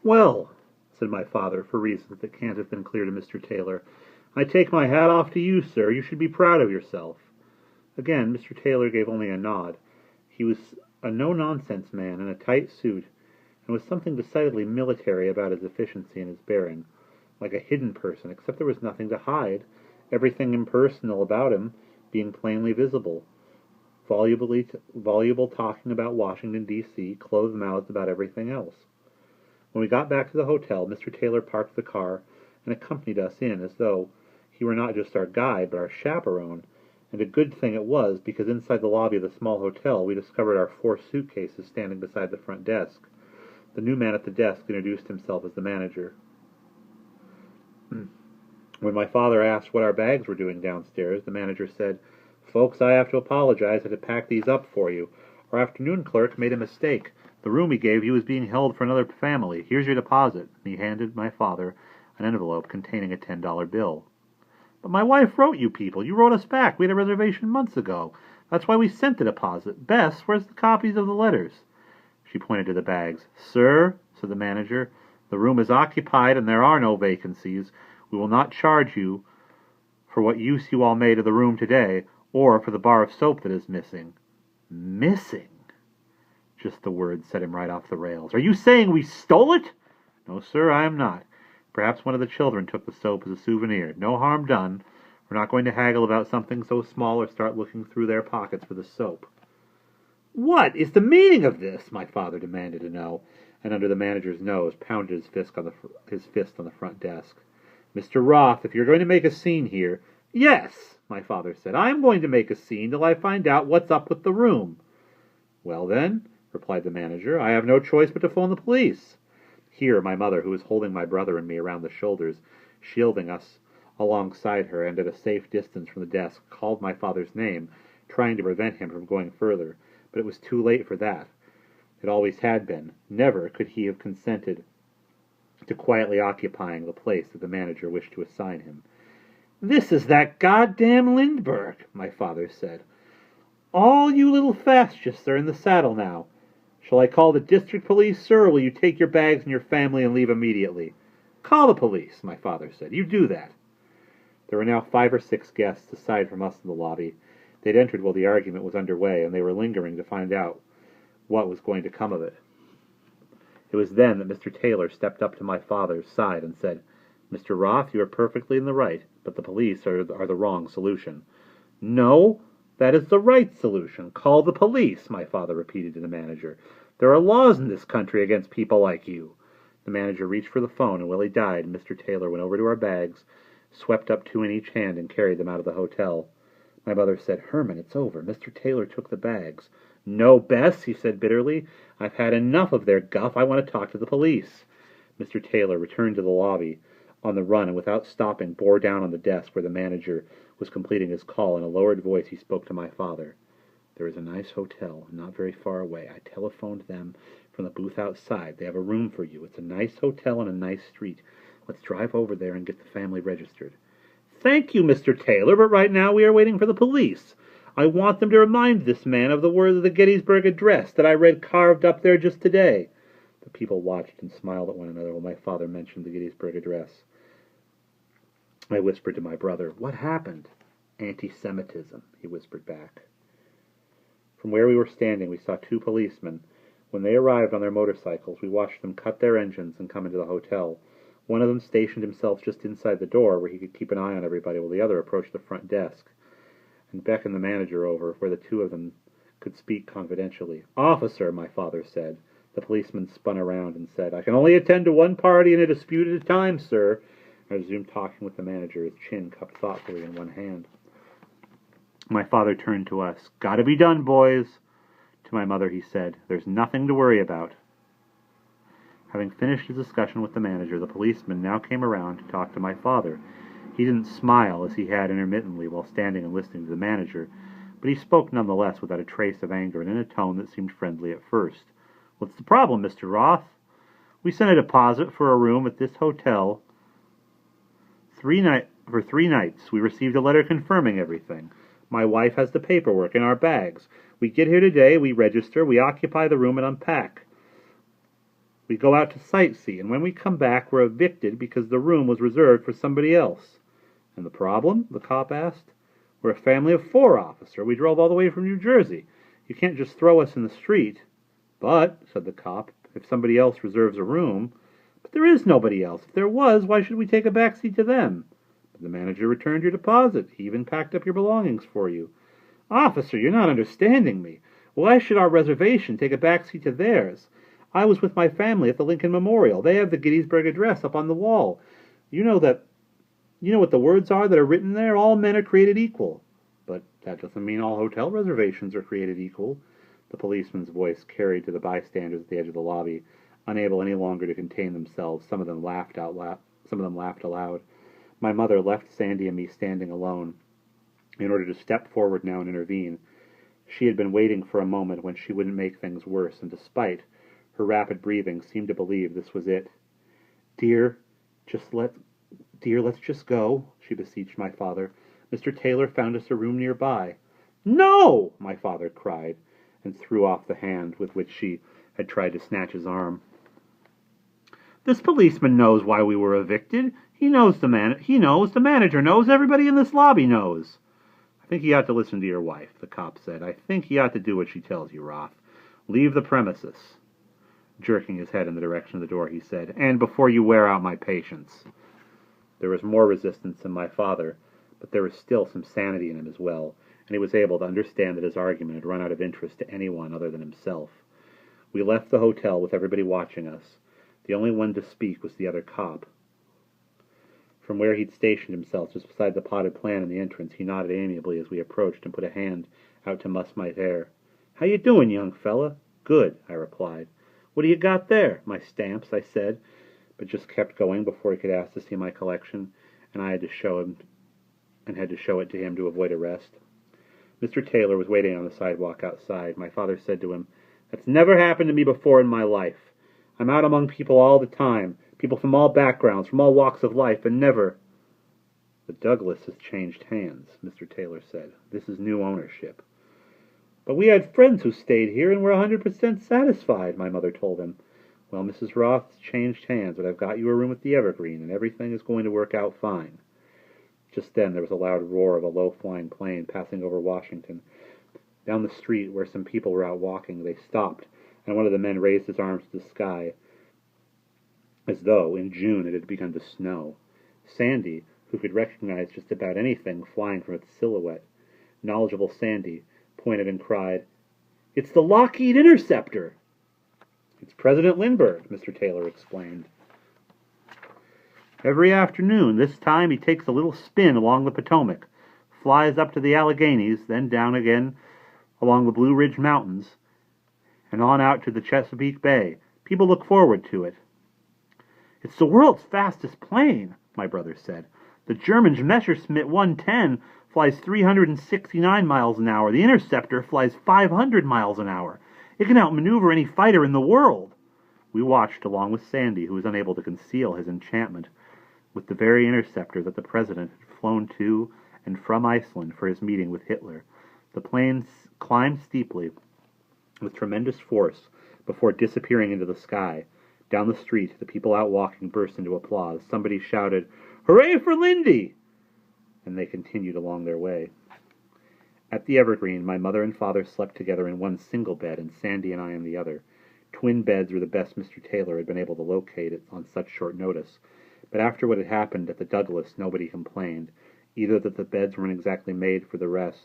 "Well," said my father, for reasons that can't have been clear to Mr. Taylor, "I take my hat off to you, sir. You should be proud of yourself." Again Mr. Taylor gave only a nod. He was a no-nonsense man in a tight suit, and with something decidedly military about his efficiency and his bearing, like a hidden person, except there was nothing to hide, everything impersonal about him being plainly visible. Voluble talking about Washington, D.C., closed-mouthed about everything else. When we got back to the hotel, Mr. Taylor parked the car and accompanied us in as though he were not just our guide, but our chaperone, and a good thing it was, because inside the lobby of the small hotel we discovered our 4 suitcases standing beside the front desk. The new man at the desk introduced himself as the manager. When my father asked what our bags were doing downstairs, the manager said, "Folks, I have to apologize. I had to pack these up for you. Our afternoon clerk made a mistake. The room he gave you is being held for another family. Here's your deposit." And he handed my father an envelope containing a $10 bill. "But my wife wrote you people. You wrote us back. We had a reservation months ago. That's why we sent the deposit. Bess, where's the copies of the letters?" She pointed to the bags. "Sir," said the manager, "the room is occupied and there are no vacancies. We will not charge you for what use you all made of the room today, or for the bar of soap that is missing." "Missing?" Just the word set him right off the rails. "Are you saying we stole it?" "No, sir, I am not. Perhaps one of the children took the soap as a souvenir. No harm done. We're not going to haggle about something so small or start looking through their pockets for the soap." "What is the meaning of this?" my father demanded to know, and under the manager's nose pounded his fist on the front desk. "Mr. Roth, if you're going to make a scene here—" "Yes," my father said, "I am going to make a scene till I find out what's up with the room." "Well, then," replied the manager, "I have no choice but to phone the police." Here my mother, who was holding my brother and me around the shoulders, shielding us alongside her and at a safe distance from the desk, called my father's name, trying to prevent him from going further, but it was too late for that. It always had been. Never could he have consented to quietly occupying the place that the manager wished to assign him. "This is that goddamn Lindbergh," my father said. "All you little fascists are in the saddle now. Shall I call the district police, sir, or will you take your bags and your family and leave immediately?" "Call the police," my father said. "You do that." There were now 5 or 6 guests aside from us in the lobby. They'd entered while the argument was underway, and they were lingering to find out what was going to come of it. It was then that Mr. Taylor stepped up to my father's side and said, "Mr. Roth, you are perfectly in the right, but the police are the wrong solution." "No, that is the right solution. Call the police," my father repeated to the manager. "There are laws in this country against people like you." The manager reached for the phone, and while he died, Mr. Taylor went over to our bags, swept up 2 in each hand, and carried them out of the hotel. My mother said, "Herman, it's over. Mr. Taylor took the bags." "No, Bess," he said bitterly. "I've had enough of their guff. I want to talk to the police." Mr. Taylor returned to the lobby on the run, and without stopping bore down on the desk where the manager was completing his call. In a lowered voice he spoke to my father. "There is a nice hotel not very far away. I telephoned them from the booth outside. They have a room for you. It's a nice hotel on a nice street. Let's drive over there and get the family registered." "Thank you, Mr. Taylor, but right now we are waiting for the police. I want them to remind this man of the words of the Gettysburg Address that I read carved up there just today." The people watched and smiled at one another while my father mentioned the Gettysburg Address. I whispered to my brother, "What happened?" "Anti-Semitism," he whispered back. From where we were standing, we saw 2 policemen. When they arrived on their motorcycles, we watched them cut their engines and come into the hotel. One of them stationed himself just inside the door where he could keep an eye on everybody, while the other approached the front desk and beckoned the manager over, where the 2 of them could speak confidentially. "Officer," my father said. The policeman spun around and said, "I can only attend to one party in a dispute at a time, sir." I resumed talking with the manager, his chin cupped thoughtfully in one hand. My father turned to us. "Gotta be done, boys." To my mother he said, "There's nothing to worry about." Having finished his discussion with the manager, the policeman now came around to talk to my father. He didn't smile as he had intermittently while standing and listening to the manager, but he spoke nonetheless without a trace of anger and in a tone that seemed friendly at first. "What's the problem, Mr. Roth?" "We sent a deposit for a room at this hotel for 3 nights. We received a letter confirming everything. My wife has the paperwork in our bags. We get here today, we register, we occupy the room and unpack. We go out to sightsee, and when we come back, we're evicted because the room was reserved for somebody else." "And the problem?" the cop asked. "We're a family of 4, officer. We drove all the way from New Jersey. You can't just throw us in the street." "But," said the cop, "if somebody else reserves a room—" "But there is nobody else. If there was, why should we take a back seat to them?" "But the manager returned your deposit. He even packed up your belongings for you." "Officer, you're not understanding me. Why should our reservation take a back seat to theirs? I was with my family at the Lincoln Memorial. They have the Gettysburg Address up on the wall. You know what the words are that are written there? All men are created equal." "But that doesn't mean all hotel reservations are created equal." The policeman's voice carried to the bystanders at the edge of the lobby. Unable any longer to contain themselves, some of them laughed aloud. My mother left Sandy and me standing alone, in order to step forward now and intervene. She had been waiting for a moment when she wouldn't make things worse, and despite her rapid breathing, seemed to believe this was it. Dear, let's just go," she beseeched my father. "Mr. Taylor found us a room nearby." "No!" my father cried, and threw off the hand with which she had tried to snatch his arm. "This policeman knows why we were evicted. He knows the manager knows, everybody in this lobby knows." "I think he ought to listen to your wife," the cop said. "I think he ought to do what she tells you, Roth. Leave the premises." Jerking his head in the direction of the door, he said, "And before you wear out my patience." There was more resistance in my father, but there was still some sanity in him as well, and he was able to understand that his argument had run out of interest to anyone other than himself. We left the hotel with everybody watching us. The only one to speak was the other cop. From where he'd stationed himself just beside the potted plant in the entrance, he nodded amiably as we approached and put a hand out to muss my hair. "How you doing, young fella?" "Good," I replied. "What do you got there?" "My stamps," I said, but just kept going before he could ask to see my collection, and I had to show it to him to avoid arrest. Mr. Taylor was waiting on the sidewalk outside. My father said to him, "That's never happened to me before in my life. I'm out among people all the time, people from all backgrounds, from all walks of life, and never—" "The Douglas has changed hands," Mr. Taylor said. "This is new ownership." "But we had friends who stayed here and were 100% satisfied," my mother told him. "Well, Mrs. Roth's changed hands, but I've got you a room at the Evergreen, and everything is going to work out fine." Just then there was a loud roar of a low-flying plane passing over Washington. Down the street, where some people were out walking, they stopped, and one of the men raised his arms to the sky, as though, in June, it had begun to snow. Sandy, who could recognize just about anything flying from its silhouette, knowledgeable Sandy, pointed and cried, "It's the Lockheed Interceptor!" "It's President Lindbergh," Mr. Taylor explained. "Every afternoon, this time, he takes a little spin along the Potomac, flies up to the Alleghenies, then down again along the Blue Ridge Mountains, and on out to the Chesapeake Bay. People look forward to it." "It's the world's fastest plane," my brother said. "The German's Messerschmitt 110 flies 369 miles an hour. The Interceptor flies 500 miles an hour. It can outmaneuver any fighter in the world." We watched along with Sandy, who was unable to conceal his enchantment with the very Interceptor that the President had flown to and from Iceland for his meeting with Hitler. The plane climbed steeply with tremendous force before disappearing into the sky. Down the street, the people out walking burst into applause. Somebody shouted, "Hooray for Lindy!" and they continued along their way. At the Evergreen, my mother and father slept together in one single bed, and Sandy and I in the other. Twin beds were the best Mr. Taylor had been able to locate on such short notice, but after what had happened at the Douglas, nobody complained, either that the beds weren't exactly made for the rest,